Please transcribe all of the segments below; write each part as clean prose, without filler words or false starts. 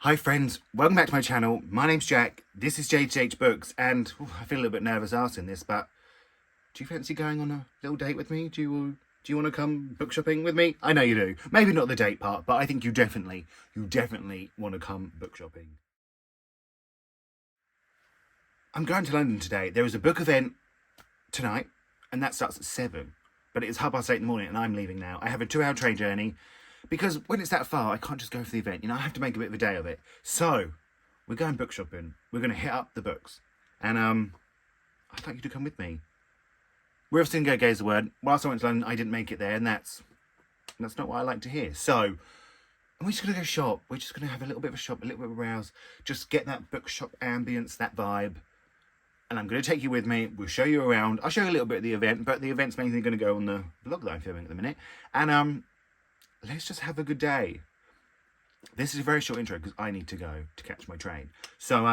Hi friends, welcome back to my channel. My name's Jack, this is Jthbooks, and I feel a little bit nervous asking this, but do you fancy going on a little date with me? Do you want to come book shopping with me? I know you do. Maybe not the date part, but I think you definitely want to come book shopping. I'm going to London today. There is a book event tonight, and that starts at 7, but it's 8:30 in the morning, and I'm leaving now. I have a 2-hour train journey. Because when it's that far, I can't just go for the event. I have to make a bit of a day of it. So, we're going book shopping. We're going to hit up the books. And I'd like you to come with me. We're obviously going to go gaze the word. Whilst I went to London, I didn't make it there. And that's not what I like to hear. So, we're just going to go shop. We're just going to have a little bit of a shop, a little bit of a browse. Just get that bookshop ambience, that vibe. And I'm going to take you with me. We'll show you around. I'll show you a little bit of the event. But the event's mainly going to go on the vlog that I'm filming at the minute. And let's just have a good day. This is a very short intro because I need to go to catch my train. So,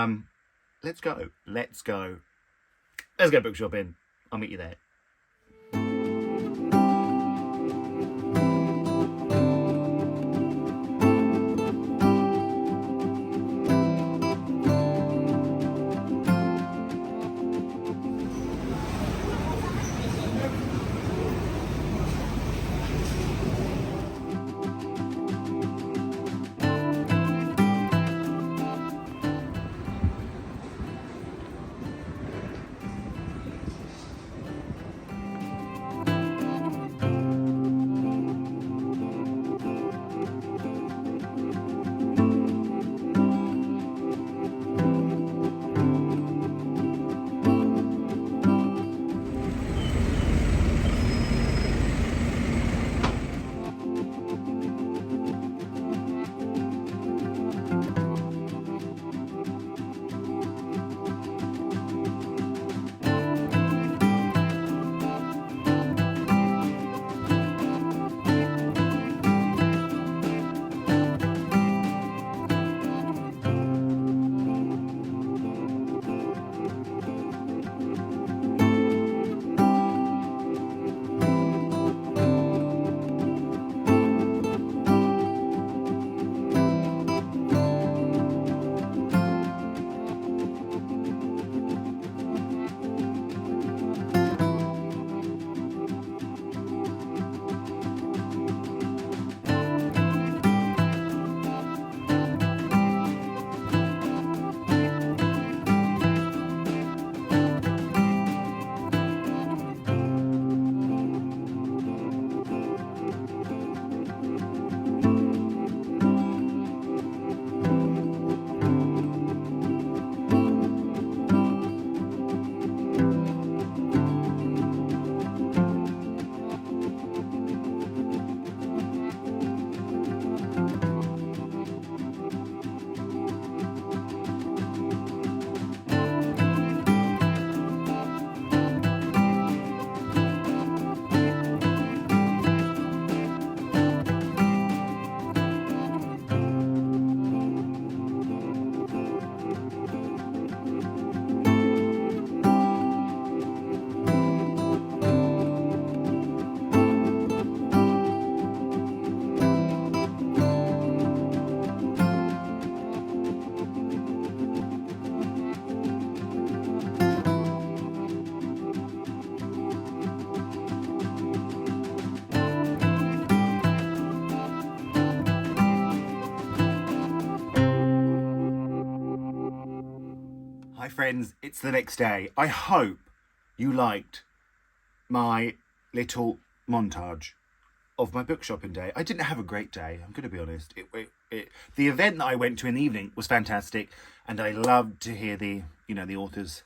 let's go. Let's go book shopping. I'll meet you there. Hi friends, it's the next day. I hope you liked my little montage of my book shopping day. I didn't have a great day, I'm going to be honest. The event that I went to in the evening was fantastic, and I loved to hear the authors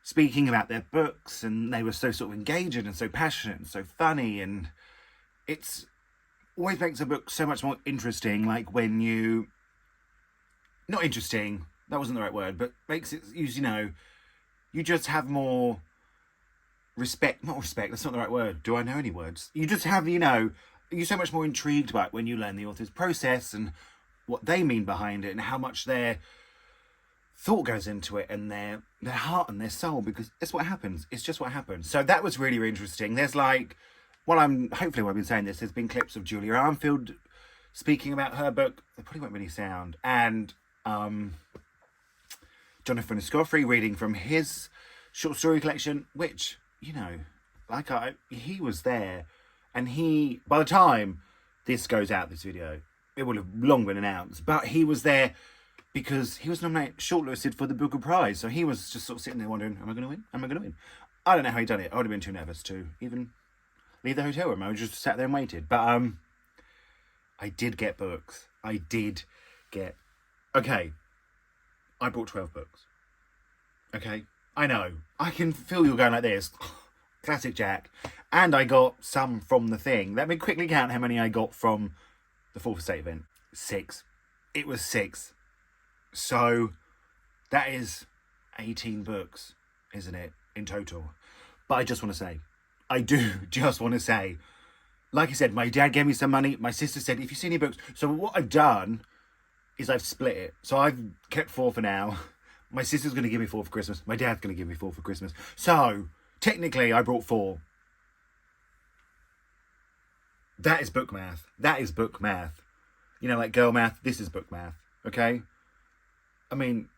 speaking about their books, and they were so sort of engaging and so passionate and so funny, and it's always makes a book so much more interesting, like when you... Not interesting, that wasn't the right word, but makes it, you just have more respect, not respect, that's not the right word. Do I know any words? You just have, you're so much more intrigued by it when you learn the author's process and what they mean behind it and how much their thought goes into it and their heart and their soul, because it's what happens. It's just what happens. So that was really, really interesting. There's hopefully while I've been saying this, there's been clips of Julia Armfield speaking about her book. They probably won't really sound. And Jonathan Scoffrey reading from his short story collection, which, you know, he was there, and by the time this goes out, this video, it will have long been announced, but he was there because he was nominated, shortlisted for the Booker Prize. So he was just sort of sitting there wondering, am I going to win? Am I going to win? I don't know how he done it. I would have been too nervous to even leave the hotel room. I just sat there and waited. But I did get books. Okay, I bought 12 books. Okay, I know. I can feel you going like this. Classic Jack. And I got some from the thing. Let me quickly count how many I got from the 4th Estate event. 6. It was 6. So that is 18 books, isn't it, in total? But I just want to say, like I said, my dad gave me some money. My sister said, if you see any books. So what I've done is I've split it. So I've kept 4 for now. My sister's going to give me 4 for Christmas. My dad's going to give me 4 for Christmas. So technically I brought 4. That is book math. You know, like girl math, this is book math. Okay? I mean,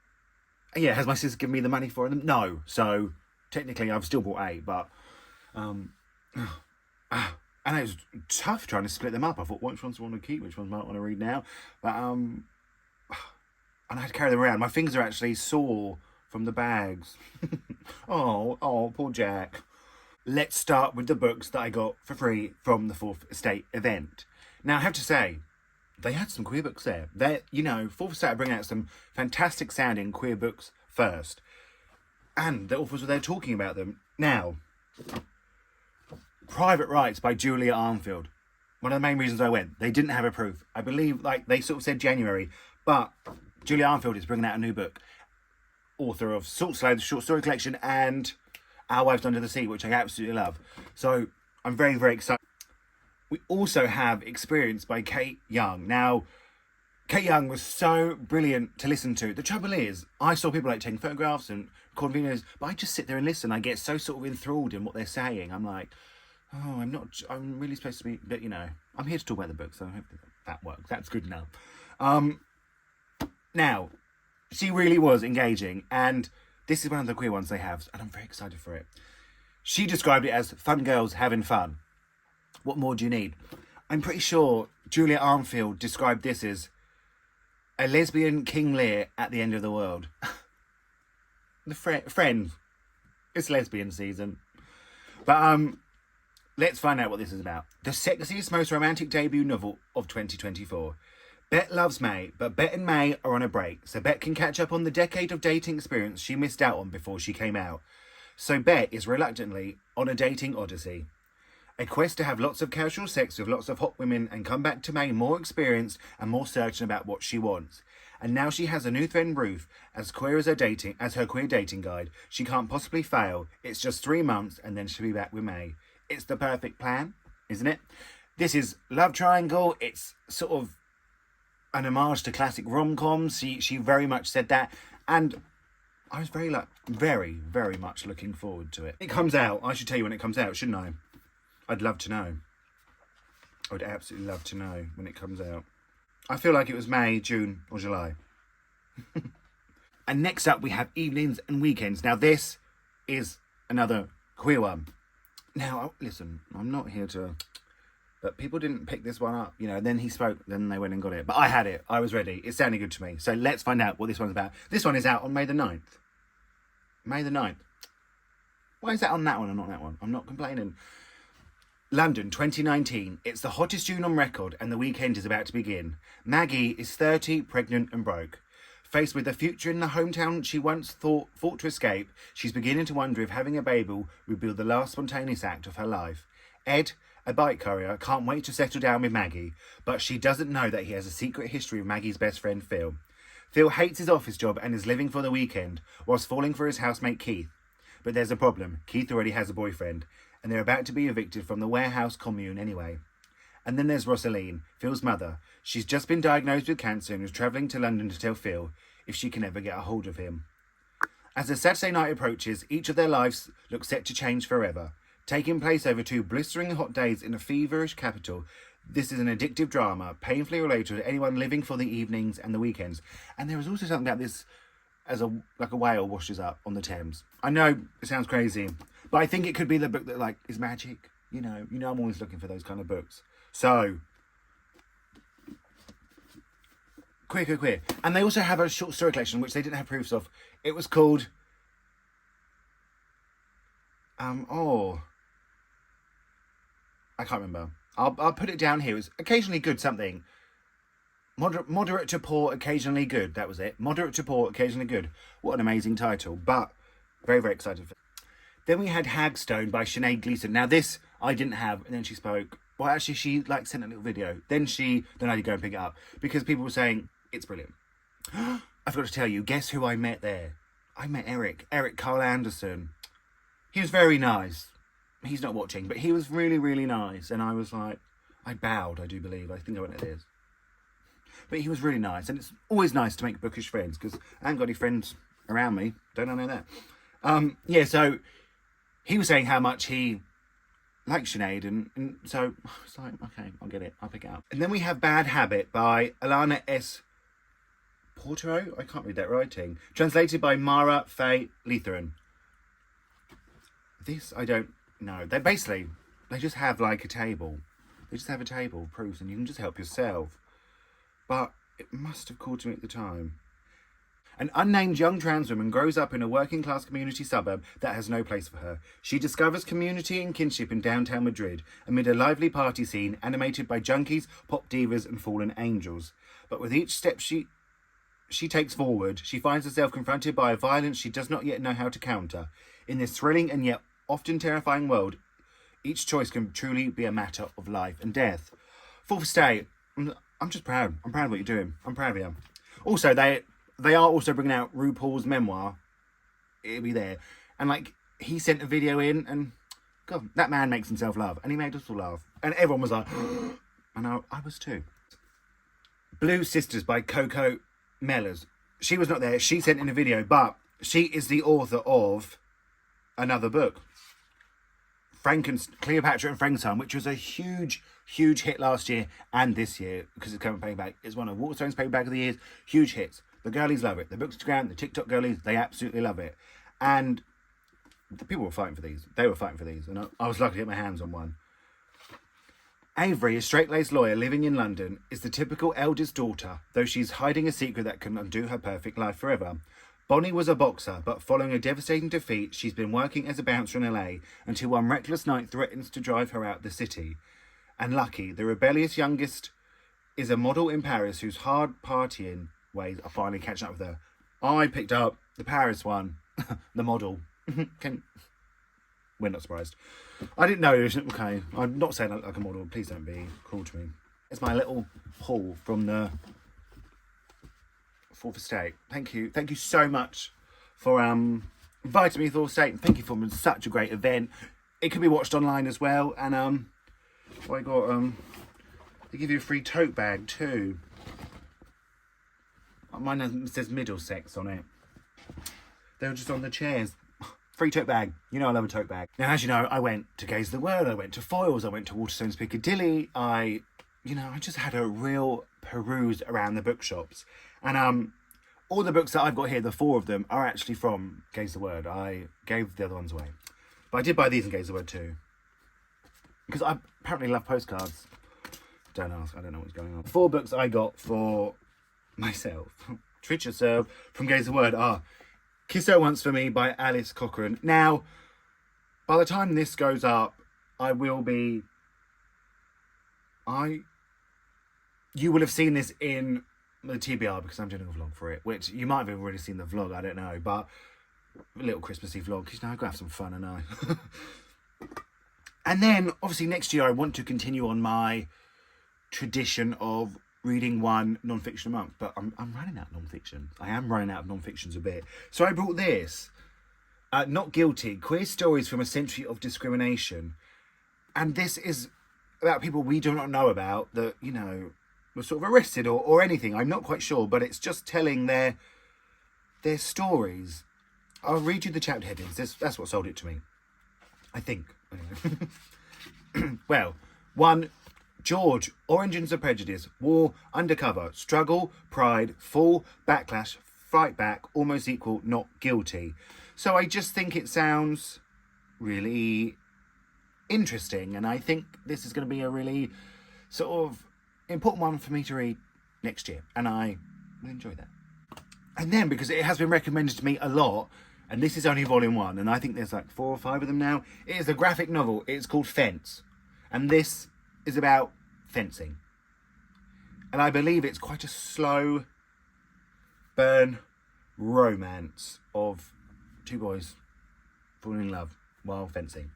yeah, has my sister given me the money for them? No. So technically I've still bought 8, but and it was tough trying to split them up. I thought, which ones I want to keep, which ones I might want to read now. But and I had to carry them around. My fingers are actually sore from the bags. oh, poor Jack. Let's start with the books that I got for free from the 4th Estate event. Now, I have to say, they had some queer books there. 4th Estate are bringing out some fantastic sounding queer books first. And the authors were there talking about them. Now, Private Rights by Julia Armfield. One of the main reasons I went. They didn't have a proof. I believe, they sort of said January. But Julia Armfield is bringing out a new book. Author of Salt Slow, the short story collection, and Our Wives Under the Sea, which I absolutely love. So I'm very, very excited. We also have Experience by Kate Young. Now, Kate Young was so brilliant to listen to. The trouble is, I saw people taking photographs and recording videos, but I just sit there and listen. I get so sort of enthralled in what they're saying. I'm like, oh, I'm really supposed to be, but I'm here to talk about the book, so I hope that works. That's good enough. Now, she really was engaging, and this is one of the queer ones they have, and I'm very excited for it. She described it as fun girls having fun. What more do you need? I'm pretty sure Julia Armfield described this as a lesbian King Lear at the end of the world. The friend. It's lesbian season. But let's find out what this is about. The sexiest, most romantic debut novel of 2024. Bet loves May, but Bet and May are on a break, so Bet can catch up on the decade of dating experience she missed out on before she came out. So Bet is reluctantly on a dating odyssey. A quest to have lots of casual sex with lots of hot women and come back to May more experienced and more certain about what she wants. And now she has a new friend Ruth, as queer as her queer dating guide. She can't possibly fail. It's just 3 months and then she'll be back with May. It's the perfect plan, isn't it? This is Love Triangle. It's sort of an homage to classic rom-coms. She very much said that. And I was very, very much looking forward to it. It comes out. I should tell you when it comes out, shouldn't I? I'd love to know. I would absolutely love to know when it comes out. I feel like it was May, June, or July. And next up, we have Evenings and Weekends. Now, this is another queer one. Now, listen, I'm not here to... But people didn't pick this one up. Then he spoke, then they went and got it. But I had it. I was ready. It sounded good to me. So let's find out what this one's about. This one is out on May the 9th. May the 9th. Why is that on that one and not that one? I'm not complaining. London, 2019. It's the hottest June on record and the weekend is about to begin. Maggie is 30, pregnant and broke. Faced with a future in the hometown she once fought to escape, she's beginning to wonder if having a baby would be the last spontaneous act of her life. Ed, a bike courier, can't wait to settle down with Maggie, but she doesn't know that he has a secret history with Maggie's best friend Phil. Phil hates his office job and is living for the weekend, whilst falling for his housemate Keith. But there's a problem. Keith already has a boyfriend, and they're about to be evicted from the warehouse commune anyway. And then there's Rosaline, Phil's mother. She's just been diagnosed with cancer and is travelling to London to tell Phil if she can ever get a hold of him. As the Saturday night approaches, each of their lives look set to change forever. Taking place over 2 blistering hot days in a feverish capital, This is an addictive drama, painfully related to anyone living for the evenings and the weekends. And there was also something about this as a whale washes up on the Thames. I know it sounds crazy, but I think it could be the book that like is magic. You know, I'm always looking for those kind of books. So, queer. And they also have a short story collection, which they didn't have proofs of. It was called, I can't remember. I'll put it down here. It was occasionally good something. Moderate to poor, occasionally good. That was it. Moderate to poor, occasionally good. What an amazing title. But very, very excited for it. Then we had Hagstone by Sinead Gleason. Now this I didn't have, and then she spoke. Well, actually, she sent a little video. Then I had to go and pick it up because people were saying it's brilliant. I forgot to tell you. Guess who I met there? I met Eric Carl Anderson. He was very nice. He's not watching, but he was really, really nice. And I was like, I bowed. I do believe. I think I went like this. But he was really nice, and it's always nice to make bookish friends because I haven't got any friends around me. Don't I know that? So he was saying how much he likes Sinead, and so I was like, okay, I'll get it. I'll pick it up. And then we have Bad Habit by Alana S. Portero. I can't read that writing. Translated by Mara Faye Letheran. This, I don't know. They just have like a table. They just have a table of proofs, and you can just help yourself. But it must have called to me at the time. An unnamed young trans woman grows up in a working-class community suburb that has no place for her. She discovers community and kinship in downtown Madrid, amid a lively party scene animated by junkies, pop divas and fallen angels. But with each step she takes forward, she finds herself confronted by a violence she does not yet know how to counter. In this thrilling and yet often terrifying world, each choice can truly be a matter of life and death. Fourth Estate. I'm just proud. I'm proud of what you're doing. I'm proud of you. Also, they are also bringing out RuPaul's memoir. It'll be there. And like, he sent a video in, and God, that man makes himself laugh. And he made us all laugh. And everyone was like, and I was too. Blue Sisters by Coco Mellors. She was not there. She sent in a video, but she is the author of another book, Cleopatra and Frankenstein, which was a huge hit last year and this year because it's coming paperback. It's one of Waterstone's paperback of the years. Huge hits. The girlies love it. The Bookstagram, the TikTok girlies, they absolutely love it. And the people were fighting for these. They were fighting for these, and I was lucky to get my hands on one. Avery, a straight-laced lawyer living in London, is the typical eldest daughter, though she's hiding a secret that can undo her perfect life forever. Bonnie was a boxer, but following a devastating defeat, she's been working as a bouncer in LA until one reckless night threatens to drive her out the city. And Lucky, the rebellious youngest, is a model in Paris whose hard partying ways are finally catching up with her. I picked up the Paris one, the model. We're not surprised. I didn't know. Okay, I'm not saying like a model. Please don't be cruel to me. It's my little haul from the Fourth Estate. Thank you so much for inviting me to Fourth Estate. Thank you for such a great event. It can be watched online as well, and I got they give you a free tote bag too. Mine says Middlesex on it. They were just on the chairs. Free tote bag. You know I love a tote bag. Now, as you know, I went to Gaze of the World, I went to Foyles, I went to Waterstone's Piccadilly. I just had a real peruse around the bookshops. And all the books that I've got here, the 4 of them, are actually from Gaze of the Word. I gave the other ones away. But I did buy these in Gaze of the Word too. Because I apparently love postcards. Don't ask, I don't know what's going on. The 4 books I got for myself, treat yourself, from Gaze of the Word are Kiss Her Once for Me by Alice Cochrane. Now, by the time this goes up, you will have seen this in the TBR because I'm doing a vlog for it, which you might have already seen the vlog, I don't know, but a little Christmassy vlog, because I've got to have some fun, and And then, obviously, next year I want to continue on my tradition of reading one non-fiction a month, but I'm running out of non-fiction. I am running out of non-fictions a bit. So I brought this, Not Guilty, Queer Stories from a Century of Discrimination. And this is about people we do not know about that, were sort of arrested or anything. I'm not quite sure, but it's just telling their stories. I'll read you the chapter headings. That's what sold it to me, I think. Well, 1, George, Origins of Prejudice, War, Undercover, Struggle, Pride, Fall, Backlash, Fight Back, Almost Equal, Not Guilty. So I just think it sounds really interesting, and I think this is going to be a really sort of important one for me to read next year, and I will enjoy that. And then, because it has been recommended to me a lot, and this is only volume 1, and I think there's like 4 or 5 of them now, it is a graphic novel. It's called Fence, and this is about fencing. And I believe it's quite a slow burn romance of 2 boys falling in love while fencing.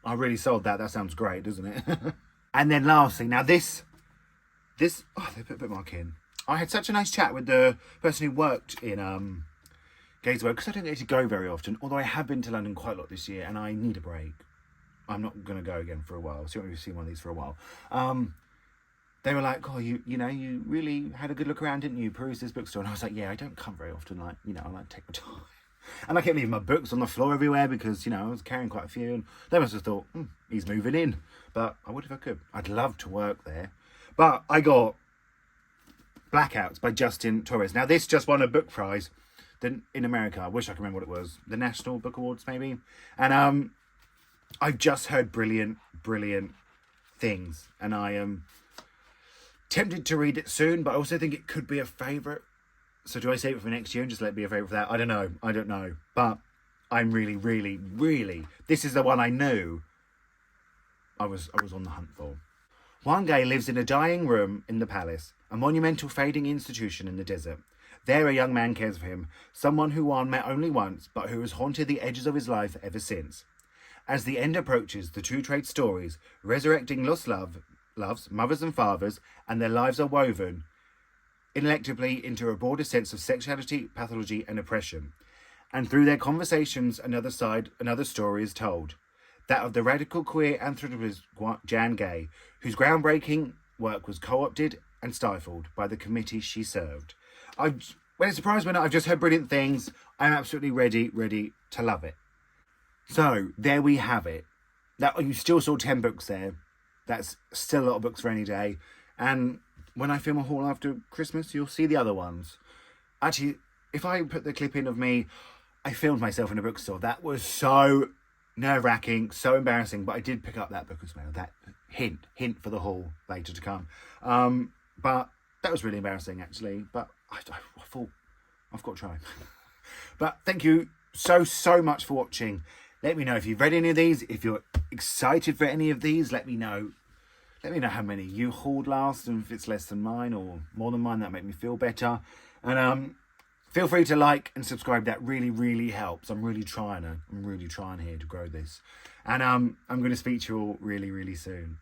I really sold that. That sounds great, doesn't it? And then lastly, now this, oh, they put a bookmark in. I had such a nice chat with the person who worked in Jthbooks, because I don't get to go very often, although I have been to London quite a lot this year and I need a break. I'm not going to go again for a while, so you won't really see one of these for a while. They were like, oh, you really had a good look around, didn't you? Peruse this bookstore. And I was like, yeah, I don't come very often. Like, I like to take my time. And I kept leaving my books on the floor everywhere because, I was carrying quite a few. And they must have thought, he's moving in. But I would if I could. I'd love to work there. But I got Blackouts by Justin Torres. Now, this just won a book prize in America. I wish I could remember what it was. The National Book Awards, maybe. And I've just heard brilliant things. And I am tempted to read it soon, but I also think it could be a favourite. So do I save it for next year and just let it be a favourite for that? I don't know. But I'm really, this is the one I knew I was on the hunt for. One gay lives in a dying room in the palace, a monumental fading institution in the desert. There a young man cares for him, someone who one met only once, but who has haunted the edges of his life ever since. As the end approaches, the two trade stories, resurrecting lost loves, mothers and fathers, and their lives are woven ineluctably into a broader sense of sexuality, pathology, and oppression. And through their conversations, another story is told. That of the radical queer anthropologist Jan Gay, whose groundbreaking work was co-opted and stifled by the committee she served. When it surprised me, I've just heard brilliant things. I'm absolutely ready to love it. So, there we have it. You still saw 10 books there. That's still a lot of books for any day. And when I film a haul after Christmas, you'll see the other ones. Actually, if I put the clip in of me, I filmed myself in a bookstore. That was so nerve-wracking, so embarrassing, but I did pick up that book as well. That hint for the haul later to come. But that was really embarrassing, actually. But I thought, I've got to try. But thank you so much for watching. Let me know if you've read any of these. If you're excited for any of these, let me know. Let me know how many you hauled last, and if it's less than mine or more than mine, that'll make me feel better. And feel free to like and subscribe. That really helps. I'm really trying here to grow this. And I'm going to speak to you all really soon.